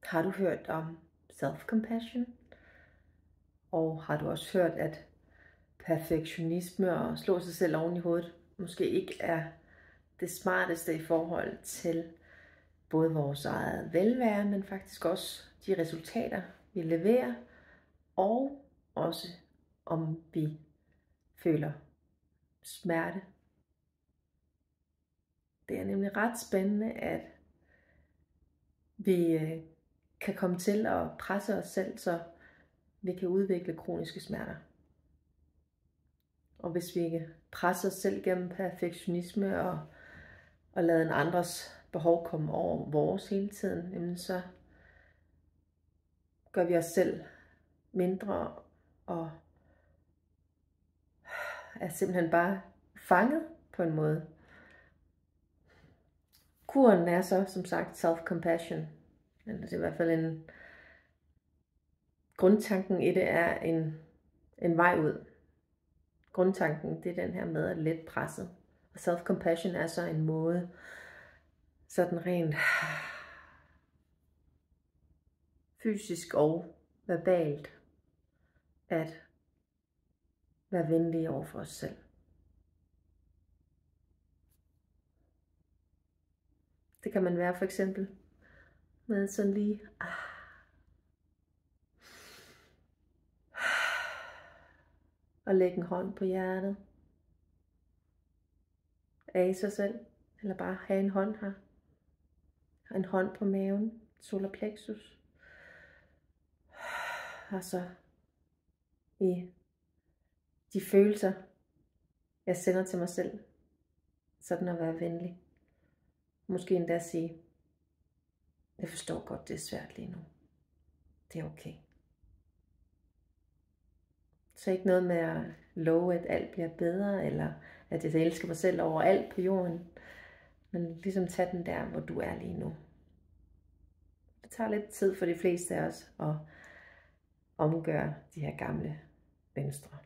Har du hørt om self-compassion? Og har du også hørt, at perfektionisme og slå sig selv oven i hovedet måske ikke er det smarteste i forhold til både vores eget velvære, men faktisk også de resultater, vi leverer, og også om vi føler smerte. Det er nemlig ret spændende, at vi kan komme til at presse os selv, så vi kan udvikle kroniske smerter. Og hvis vi presser os selv gennem perfektionisme og lader en andres behov komme over vores hele tiden, jamen så gør vi os selv mindre og er simpelthen bare fanget på en måde. Kuren er så som sagt self-compassion. Det er i hvert fald en grundtanken i det er en vej ud. Grundtanken, det er den her med at lette presset. Og self-compassion er så en måde, sådan rent fysisk og verbalt, at være venlige over for os selv. Det kan man være for eksempel med sådan lige og lægge en hånd på hjertet af sig selv, eller bare have en hånd her, en hånd på maven, solar plexus, og så i de følelser, jeg sender til mig selv, sådan at være venlig. Måske endda sige, jeg forstår godt, det er svært lige nu. Det er okay. Så ikke noget med at love, at alt bliver bedre, eller at jeg elsker mig selv over alt på jorden. Men ligesom tage den der, hvor du er lige nu. Det tager lidt tid for de fleste af os at omgøre de her gamle mønstre.